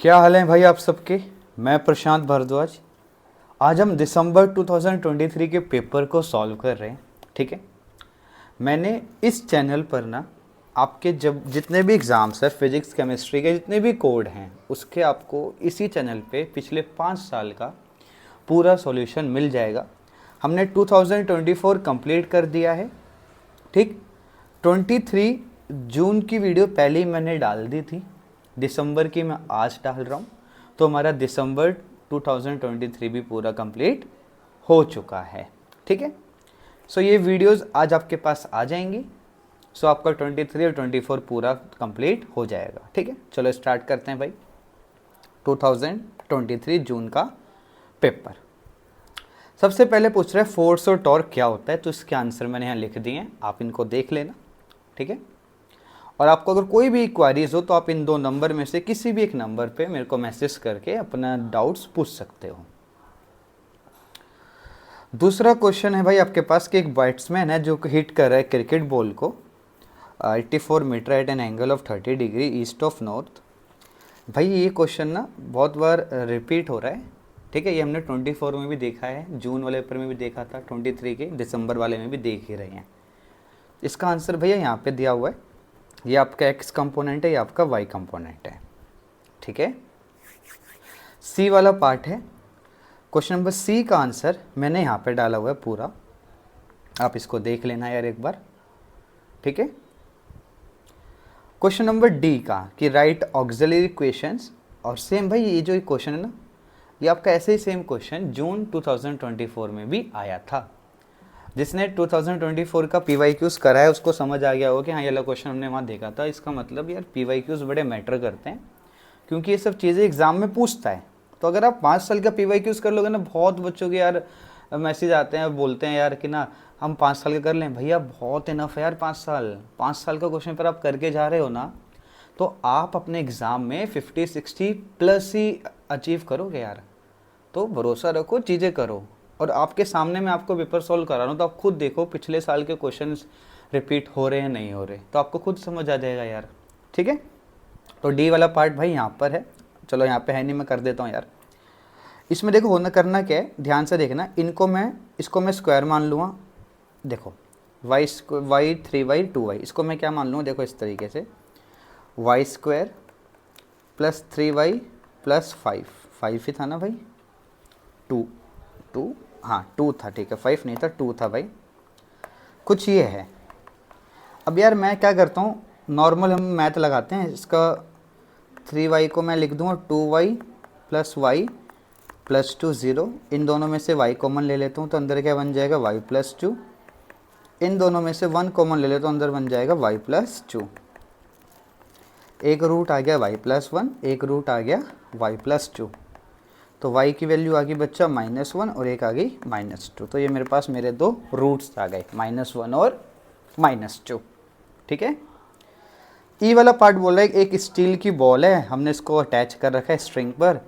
क्या हाल है भाई आप सबके। मैं प्रशांत भारद्वाज। आज हम दिसंबर 2023 के पेपर को सॉल्व कर रहे हैं। ठीक है, मैंने इस चैनल पर ना आपके जब जितने भी एग्ज़ाम्स है फिजिक्स केमिस्ट्री के जितने भी कोड हैं उसके आपको इसी चैनल पे पिछले 5 साल का पूरा सॉल्यूशन मिल जाएगा। हमने 2024 कंप्लीट कर दिया है। ठीक, 23 जून की वीडियो पहले ही मैंने डाल दी थी, दिसंबर की मैं आज डाल रहा हूँ, तो हमारा दिसंबर 2023 भी पूरा कंप्लीट हो चुका है। ठीक है, सो ये वीडियोस आज आपके पास आ जाएंगी। सो आपका 23 और 24 पूरा कंप्लीट हो जाएगा। ठीक है, चलो स्टार्ट करते हैं भाई। 2023 जून का पेपर। सबसे पहले पूछ रहे हैं फोर्स और टॉर्क क्या होता है, तो इसके आंसर मैंने यहाँ लिख दिए हैं, आप इनको देख लेना। ठीक है, और आपको अगर कोई भी क्वारीज हो तो आप इन दो नंबर में से किसी भी एक नंबर पे मेरे को मैसेज करके अपना डाउट्स पूछ सकते हो। दूसरा क्वेश्चन है भाई आपके पास कि एक बैट्समैन है जो हिट कर रहा है क्रिकेट बॉल को 84 metre at an angle of 30 degree east of north. भाई ये क्वेश्चन ना बहुत बार रिपीट हो रहा है। ठीक है, ये हमने 24 में भी देखा है, जून वाले पेपर में भी देखा था, 23 के दिसंबर वाले में भी देख ही रहे हैं। इसका आंसर भैया यहाँ पे दिया हुआ है, ये आपका एक्स कंपोनेंट है, ये आपका वाई कंपोनेंट है। ठीक है, सी वाला पार्ट है। क्वेश्चन नंबर सी का आंसर मैंने यहाँ पे डाला हुआ है पूरा, आप इसको देख लेना यार एक बार। ठीक है, क्वेश्चन नंबर डी का कि राइट ऑक्सिलरी इक्वेशंस, और सेम भाई ये जो क्वेश्चन है ना, ये आपका ऐसे ही सेम क्वेश्चन जून 2024 में भी आया था। जिसने 2024 का PYQs करा है उसको समझ आ गया होगा कि हाँ ये वाला क्वेश्चन हमने वहाँ देखा था। इसका मतलब यार PYQs बड़े मैटर करते हैं, क्योंकि ये सब चीज़ें एग्ज़ाम में पूछता है। तो अगर आप 5 साल का PYQs कर लोगे ना, बहुत बच्चों के यार मैसेज आते हैं, बोलते हैं यार कि ना हम 5 साल का कर लें। भैया बहुत इनफ है यार, 5 साल का क्वेश्चन पर आप करके जा रहे हो ना, तो आप अपने एग्ज़ाम में 50-60 प्लस ही अचीव करोगे यार। तो भरोसा रखो, चीज़ें करो। और आपके सामने मैं आपको पेपर सॉल्व करा रहा हूँ, तो आप खुद देखो पिछले साल के क्वेश्चंस रिपीट हो रहे हैं नहीं हो रहे, तो आपको खुद समझ आ जाएगा यार। ठीक है, तो डी वाला पार्ट भाई यहाँ पर है। चलो यहाँ पे है नहीं, मैं कर देता हूँ यार। इसमें देखो होना करना क्या है, ध्यान से देखना। इसको मैं स्क्वायर मान लूँगा। देखो वाई 3y 2y, इसको मैं क्या मान लूँगा, देखो इस तरीके से Y square plus 3y plus 5 ही था ना भाई, 2 हाँ 2 था। ठीक है, 5 नहीं था, 2 था भाई, कुछ ये है। अब यार मैं क्या करता हूँ, नॉर्मल हम मैथ लगाते हैं। इसका 3y को मैं लिख दूँगा 2y प्लस वाई प्लस 2 0। इन दोनों में से y कॉमन ले लेता हूँ, तो अंदर क्या बन जाएगा y प्लस 2। इन दोनों में से 1 कॉमन ले लेता हूँ, अंदर बन जाएगा y प्लस 2। एक रूट आ गया y प्लस 1, एक रूट आ गया y प्लस 2। तो y की वैल्यू आ गई बच्चा -1 और एक आ गई -2। तो ये मेरे पास मेरे दो रूट्स आ गए, -1 और -2। ठीक है, ई वाला पार्ट बोल रहा है एक स्टील की बॉल है, हमने इसको अटैच कर रखा है स्ट्रिंग पर,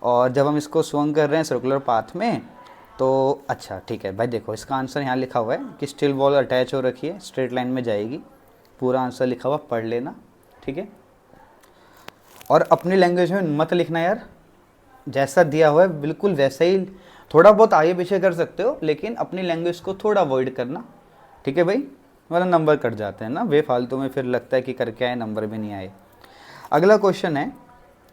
और जब हम इसको स्विंग कर रहे हैं सर्कुलर पाथ में, तो अच्छा ठीक है भाई। देखो इसका आंसर यहाँ लिखा हुआ है कि स्टील बॉल अटैच हो रखी है, स्ट्रेट लाइन में जाएगी। पूरा आंसर लिखा हुआ पढ़ लेना। ठीक है, और अपनी लैंग्वेज में मत लिखना यार, जैसा दिया हुआ है बिल्कुल वैसे ही, थोड़ा बहुत आगे पीछे कर सकते हो लेकिन अपनी लैंग्वेज को थोड़ा अवॉइड करना। ठीक है भाई, वरना नंबर कट जाते हैं ना बेफालतू में, फिर लगता है कि करके आए नंबर भी नहीं आए। अगला क्वेश्चन है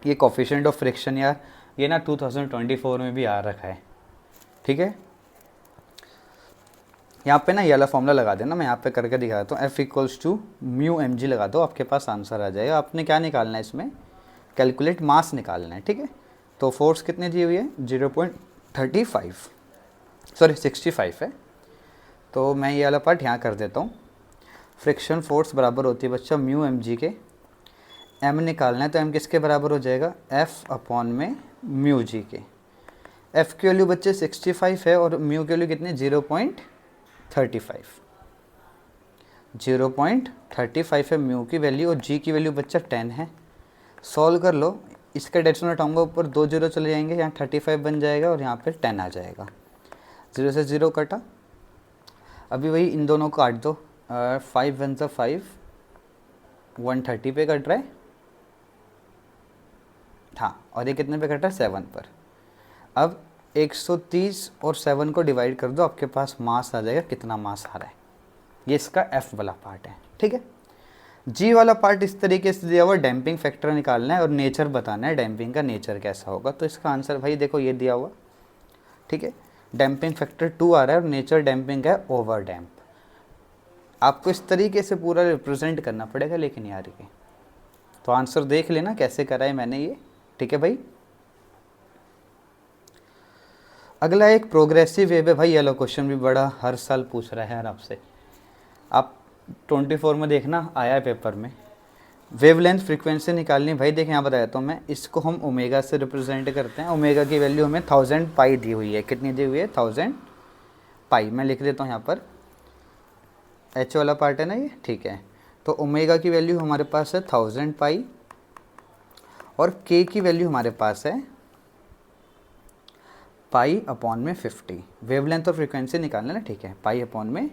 ये कोफिशिएंट ऑफ फ्रिक्शन। यार ये ना 2024 में भी आ रखा है। ठीक है, यहाँ पे ना ये वाला फॉर्मूला लगा देना, मैं यहाँ पे करके दिखा देता हूँ। F=μmg लगा दो, आपके पास आंसर आ जाएगा। आपने क्या निकालना है इसमें, कैलकुलेट मास निकालना है। ठीक है, तो फोर्स कितनी दी हुई है 0.35, सॉरी 65 है। तो मैं ये वाला पार्ट यहाँ कर देता हूँ। फ्रिक्शन फोर्स बराबर होती है बच्चा μmg के, m निकालना है तो m किसके बराबर हो जाएगा, F/μg के। F की वैल्यू बच्चे 65 है और म्यू की वैल्यू कितनी 0.35। 0.35 है म्यू की वैल्यू, और g की वैल्यू बच्चा 10 है। सॉल्व कर लो, इसका डेसिमल हटाऊंगा ऊपर 2 0 चले जाएंगे, यहाँ 35 बन जाएगा और यहाँ पे 10 आ जाएगा। 0 से 0 कटा, अभी वही इन दोनों को काट दो। 5 1 5, 130 पे कट रहा है, हाँ, और ये कितने पे कट रहा है 7 पर। अब 130 और 7 को डिवाइड कर दो, आपके पास मास आ जाएगा, कितना मास आ रहा है। ये इसका एफ वाला पार्ट है, ठीक है। जी वाला पार्ट इस तरीके से दिया हुआ, डैम्पिंग फैक्टर निकालना है और नेचर बताना है, डैम्पिंग का नेचर कैसा होगा। तो इसका आंसर भाई देखो ये दिया हुआ, ठीक है। डैम्पिंग फैक्टर 2 आ रहा है और नेचर डैम्पिंग का है ओवर डैम्प। आपको इस तरीके से पूरा रिप्रेजेंट करना पड़ेगा, लेकिन यार ये तो आंसर देख लेना कैसे करा है मैंने ये, ठीक है भाई। अगला एक प्रोग्रेसिव वेव है भाई, ये लो क्वेश्चन भी बड़ा हर साल पूछ रहा है यार आपसे। आप 24 में देखना आया है पेपर में। वेवलेंथ फ्रीक्वेंसी निकालनी भाई, देखें यहाँ बताया तो मैं, इसको हम ओमेगा से रिप्रेजेंट करते हैं। ओमेगा की वैल्यू हमें 1000 पाई दी हुई है। कितनी दी हुई है? 1000 पाई। मैं लिख देता हूँ यहाँ पर, एच वाला पार्ट है ना ये, ठीक है। तो ओमेगा की वैल्यू हमारे पास है 1000 पाई और के की वैल्यू हमारे पास है पाई अपॉन में 50। वेवलेंथ और फ्रीक्वेंसी निकालना ना, ठीक है, पाई अपॉन में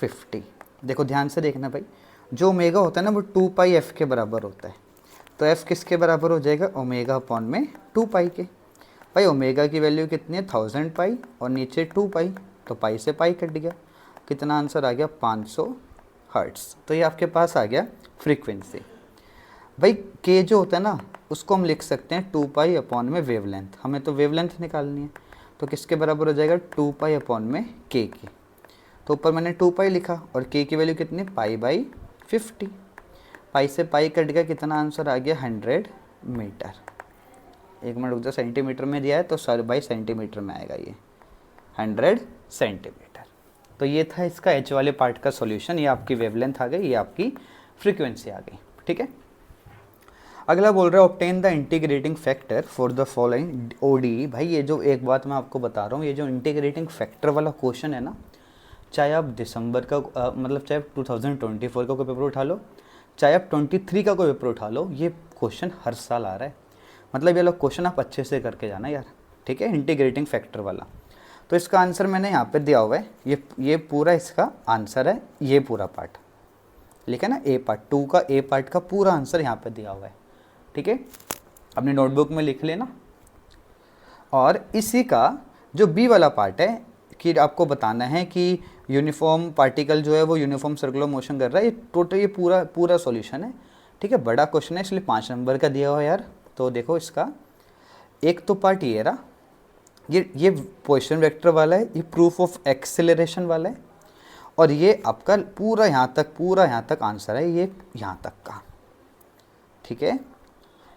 50। देखो ध्यान से देखना भाई, जो ओमेगा होता है ना वो 2 पाई एफ के बराबर होता है। तो एफ किसके बराबर हो जाएगा? ओमेगा अपॉन में 2 पाई के। भाई ओमेगा की वैल्यू कितनी है? 1000 पाई और नीचे 2 पाई, तो पाई से पाई कट गया। कितना आंसर आ गया? 500 हर्ट्स। तो ये आपके पास आ गया फ्रीक्वेंसी। भाई के जो होता है ना उसको हम लिख सकते हैं 2 पाई अपॉन में वेवलेंथ। हमें तो वेवलेंथ निकालनी है, तो किसके बराबर हो जाएगा? 2 पाई अपॉन में के की। तो ऊपर मैंने 2 पाई लिखा और के की वैल्यू कितनी? Pi by 50। पाई से पाई कट गया, कितना आंसर आ गया? 100 मीटर। एक मिनट रुक जाओ, सेंटीमीटर में दिया है तो सर बाई सेंटीमीटर में आएगा ये 100 सेंटीमीटर। तो ये था इसका एच वाले पार्ट का सॉल्यूशन। ये आपकी वेवलेंथ आ गई, ये आपकी फ्रीक्वेंसी आ गई, ठीक है। अगला बोल रहा है obtain the integrating factor for the following ODE. भाई ये जो एक बात मैं आपको बता रहा हूँ, ये जो इंटीग्रेटिंग फैक्टर वाला क्वेश्चन है ना, चाहे आप दिसंबर का मतलब चाहे 2024 का कोई पेपर उठा लो, चाहे आप 23 का कोई पेपर उठा लो, ये क्वेश्चन हर साल आ रहा है। मतलब ये लोग क्वेश्चन आप अच्छे से करके जाना यार, ठीक है, इंटीग्रेटिंग फैक्टर वाला। तो इसका आंसर मैंने यहाँ पे दिया हुआ है, ये पूरा इसका आंसर है, ये पूरा पार्ट लिखा ना, ए पार्ट 2 का ए पार्ट का पूरा आंसर यहाँ पे दिया हुआ है, ठीक है। अपनी नोटबुक में लिख लेना। और इसी का जो बी वाला पार्ट है कि आपको बताना है कि यूनिफॉर्म पार्टिकल जो है वो यूनिफॉर्म सर्कुलर मोशन कर रहा है, ये टोटल ये पूरा सॉल्यूशन है, ठीक है। बड़ा क्वेश्चन है इसलिए 5 नंबर का दिया हुआ है यार। तो देखो इसका एक तो पार्ट ये रहा, ये पोजीशन वेक्टर वाला है, ये प्रूफ ऑफ एक्सेलरेशन वाला है, और ये आपका पूरा यहाँ तक आंसर है, ये यहाँ तक का, ठीक है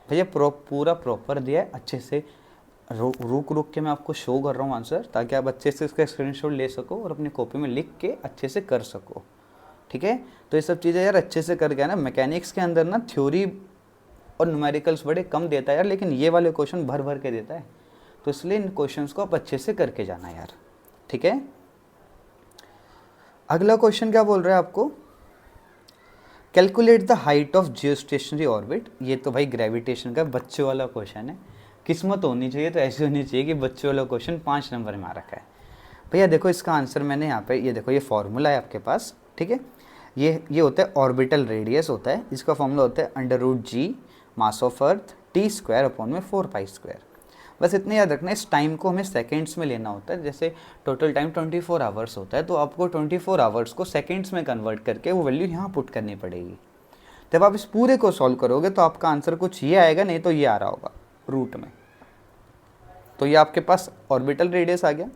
भैया। पूरा प्रॉपर दिया है, अच्छे से रुक के मैं आपको शो कर रहा हूँ आंसर, ताकि आप अच्छे से इसका स्क्रीनशॉट ले सको और अपनी कॉपी में लिख के अच्छे से कर सको, ठीक है। तो ये सब चीज़ें यार अच्छे से करके ना, मैकेनिक्स के अंदर ना थ्योरी और न्यूमेरिकल्स बड़े कम देता है यार, लेकिन ये वाले क्वेश्चन भर भर के देता है। तो इसलिए इन क्वेश्चंस को आप अच्छे से करके जाना यार, ठीक है। अगला क्वेश्चन क्या बोल रहा है आपको? Calculate the height of geostationary orbit. ये तो भाई ग्रेविटेशन का बच्चों वाला क्वेश्चन है। किस्मत होनी चाहिए तो ऐसी होनी चाहिए कि बच्चों वाला क्वेश्चन 5 नंबर में आ रखा है। भैया देखो इसका आंसर मैंने यहाँ पे, ये देखो ये फॉर्मूला है आपके पास, ठीक है। ये होता है ऑर्बिटल रेडियस होता है, इसका फॉर्मूला होता है √g mass of earth t² upon में 4π²। बस इतने याद रखना, इस टाइम को हमें सेकेंड्स में लेना होता है। जैसे टोटल टाइम 24 आवर्स होता है, तो आपको 24 आवर्स को सेकेंड्स में कन्वर्ट करके वो वैल्यू यहाँ पुट करनी पड़ेगी। जब आप इस पूरे को सॉल्व करोगे तो आपका आंसर कुछ ये आएगा, नहीं तो ये आ रहा होगा रूट में। तो ये आपके पास ऑर्बिटल रेडियस आ गया।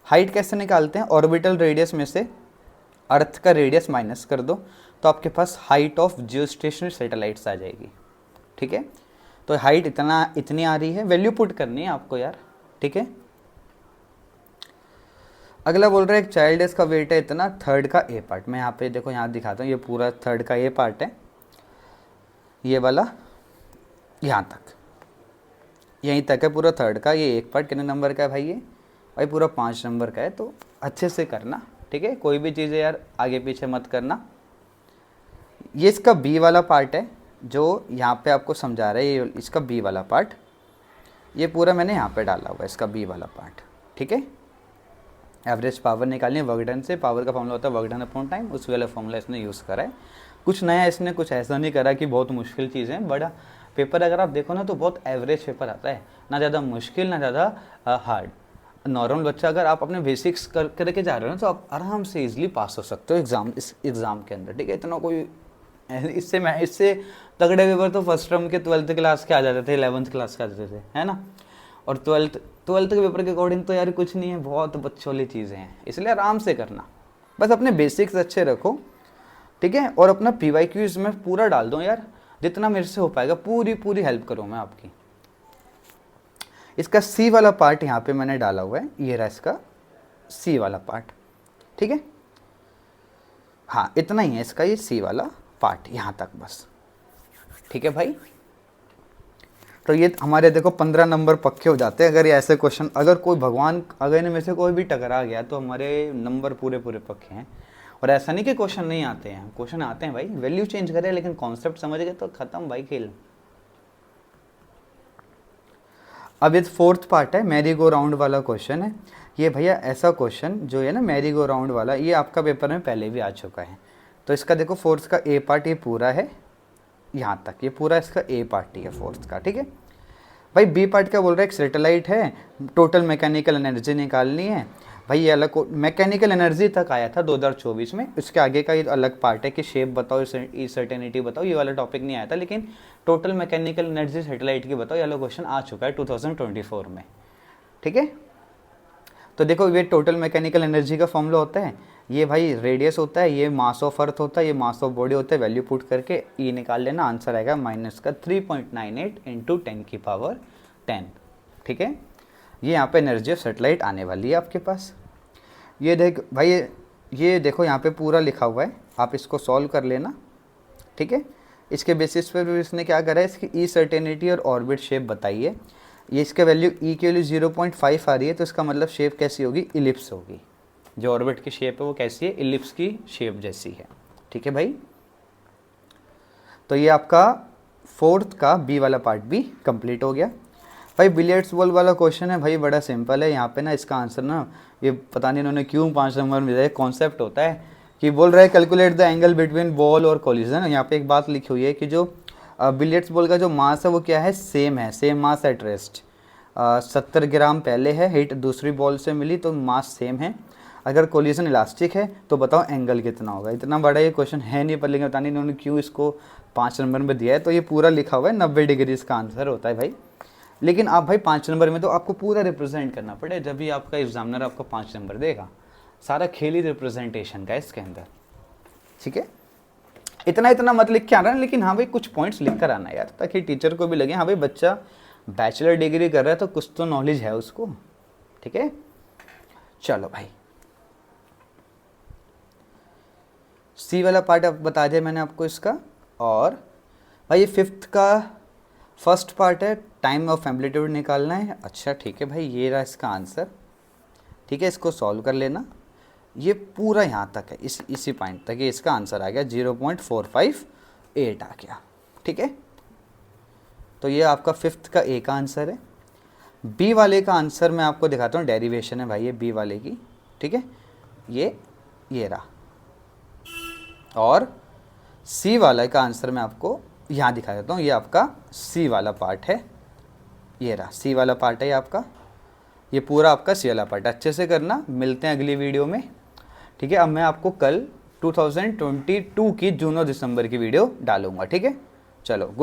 हाइट कैसे निकालते हैं? ऑर्बिटल रेडियस में से अर्थ का रेडियस माइनस कर दो, तो आपके पास हाइट ऑफ जियोस्टेशनरी सैटेलाइट्स आ जाएगी, ठीक है। तो हाइट इतनी आ रही है, वैल्यू पुट करनी है आपको यार, ठीक है। अगला बोल रहा है एक चाइल्ड है, इसका वेट है इतना, थर्ड का ए पार्ट। मैं यहाँ पे देखो यहाँ दिखाता हूँ, ये पूरा थर्ड का ए पार्ट है, ये वाला यहाँ तक, यहीं तक है पूरा थर्ड का। ये एक पार्ट कितने नंबर का है भाई? ये भाई पूरा 5 नंबर का है। तो अच्छे से करना, ठीक है, कोई भी चीज़ें यार आगे पीछे मत करना। ये इसका बी वाला पार्ट है जो यहाँ पे आपको समझा रहा है, ये इसका बी वाला पार्ट, ये पूरा मैंने यहाँ पे डाला हुआ है, इसका बी वाला पार्ट, ठीक है। एवरेज पावर निकालनी है वर्क डन से, पावर का फॉर्मूला होता है वर्क डन अपॉन टाइम, उस वाला फॉर्मूला इसने यूज़ करा है। कुछ नया इसने कुछ ऐसा नहीं करा कि बहुत मुश्किल चीज़ें, बड़ा पेपर अगर आप देखो ना तो बहुत एवरेज पेपर आता है, ना ज़्यादा मुश्किल ना ज़्यादा हार्ड। नॉर्मल बच्चा अगर आप अपने बेसिक्स करके जा रहे हो ना तो आप आराम से इजीली पास हो सकते हो इस एग्ज़ाम के अंदर, ठीक है। इतना कोई इससे तगड़े पेपर तो फर्स्ट टर्म के 12th क्लास के आ जाते थे, 11th क्लास के आ जाते थे, है ना। और 12th के पेपर के अकॉर्डिंग तो यार कुछ नहीं है, बहुत बच्चों वाली चीज़ें हैं, इसलिए आराम से करना, बस अपने बेसिक्स अच्छे रखो, ठीक है। और अपना PYQ इसमें पूरा डाल दो यार, जितना मेरे से हो पाएगा पूरी हेल्प करूँ मैं आपकी। इसका C वाला पार्ट यहाँ पे मैंने डाला हुआ है, ये रहा इसका C वाला पार्ट, ठीक है। हाँ इतना ही है इसका ये C वाला पार्ट, यहाँ तक बस, ठीक है भाई। तो ये हमारे देखो 15 नंबर पक्के हो जाते हैं अगर ये ऐसे क्वेश्चन, अगर कोई भगवान अगर इनमें से कोई भी टकरा गया तो हमारे नंबर पूरे पक्के हैं। और ऐसा नहीं कि क्वेश्चन नहीं आते हैं, क्वेश्चन आते हैं भाई, वैल्यू चेंज करे लेकिन कॉन्सेप्ट समझ गए तो खत्म भाई खेल। अब ये 4th पार्ट है, मैरी गो राउंड वाला क्वेश्चन है ये भैया। ऐसा क्वेश्चन जो है ना मैरी गो राउंड वाला, ये आपका पेपर में पहले भी आ चुका है। तो इसका देखो 4th का A पार्ट ये पूरा है यहाँ तक, ये पूरा इसका A पार्ट ही है 4th का, ठीक है भाई। B पार्ट क्या बोल रहा है, एक सैटेलाइट है, टोटल मैकेनिकल एनर्जी निकालनी है भाई। ये अलग मैकेनिकल एनर्जी तक आया था 2024 में, उसके आगे का ये अलग पार्ट है कि शेप बताओ, सर्टेनिटी बताओ, ये वाला टॉपिक नहीं आया था। लेकिन टोटल मैकेनिकल एनर्जी सैटेलाइट की बताओ, ये वाला क्वेश्चन आ चुका है 2024 में, ठीक है। तो देखो ये टोटल मैकेनिकल एनर्जी का फॉर्मूला होता है, ये भाई रेडियस होता है, ये मास ऑफ अर्थ होता है, ये मास ऑफ बॉडी होता है। वैल्यू पुट करके ये निकाल लेना, आंसर आएगा माइनस का 3.98 इंटू 10⁻10, ठीक है। ये यहाँ पे एनर्जी ऑफ सेटेलाइट आने वाली है आपके पास। ये देख भाई, ये देखो यहाँ पे पूरा लिखा हुआ है, आप इसको सॉल्व कर लेना, ठीक है। इसके बेसिस पर भी इसने क्या करा है, इसकी ई सर्टेनिटी और ऑर्बिट शेप बताइए। ये इसका वैल्यू ई की वैल्यू 0.5 आ रही है, तो इसका मतलब शेप कैसी होगी, इलिप्स होगी। जो ऑर्बिट की शेप है वो कैसी है, इलिप्स की शेप जैसी है, ठीक है भाई। तो ये आपका 4th का B वाला पार्ट भी कंप्लीट हो गया भाई। बिलियर्ड्स बॉल वाला क्वेश्चन है भाई, बड़ा सिंपल है। यहाँ पे ना इसका आंसर ना, ये पता नहीं इन्होंने क्यों 5 नंबर में दिया। कॉन्सेप्ट होता है कि बोल रहा है calculate the angle between ball और कोलिजन। यहाँ पे एक बात लिखी हुई है कि जो बिलियर्ड्स बॉल का जो मास है वो क्या है, सेम है, सेम मास एट रेस्ट। 70 ग्राम पहले है, हिट दूसरी बॉल से मिली तो मास सेम है। अगर कोलिजन इलास्टिक है तो बताओ एंगल कितना होगा। इतना बड़ा ये क्वेश्चन है नहीं, पर लेकिन पता नहीं इन्होंने क्यों इसको 5 नंबर में दिया है। तो ये पूरा लिखा हुआ है 90 डिग्री इसका आंसर होता है भाई। लेकिन आप भाई 5 नंबर में तो आपको पूरा रिप्रेजेंट करना पड़े, जब भी आपका एग्जामिनर आपको 5 नंबर देगा। सारा खेल ही रिप्रेजेंटेशन का है इसके अंदर, ठीक है। इतना मत लिख के आना, लेकिन हाँ भाई कुछ पॉइंट्स लिख कर आना यार, ताकि टीचर को भी लगे हाँ भाई बच्चा बैचलर डिग्री कर रहा है तो कुछ तो नॉलेज है उसको, ठीक है। चलो भाई C वाला पार्ट अब बता दिया मैंने आपको इसका। और भाई ये 5th का फर्स्ट पार्ट है, टाइम ऑफ एम्पलीट्यूड निकालना है। अच्छा ठीक है भाई, ये रहा इसका आंसर, ठीक है। इसको सॉल्व कर लेना, ये पूरा यहाँ तक है, इसी पॉइंट तक, ये इसका आंसर आ गया 0.458 आ गया, ठीक है। तो ये आपका 5th का A का आंसर है। B वाले का आंसर मैं आपको दिखाता हूँ, डेरिवेशन है भाई ये B वाले की, ठीक है। ये रहा। और C वाला का आंसर मैं आपको यहाँ दिखा देता हूँ, ये आपका C वाला पार्ट है, ये रहा C वाला पार्ट है ये आपका, ये पूरा आपका C वाला पार्ट। अच्छे से करना, मिलते हैं अगली वीडियो में, ठीक है। अब मैं आपको कल 2022 की जून और दिसंबर की वीडियो डालूंगा, ठीक है। चलो गुड।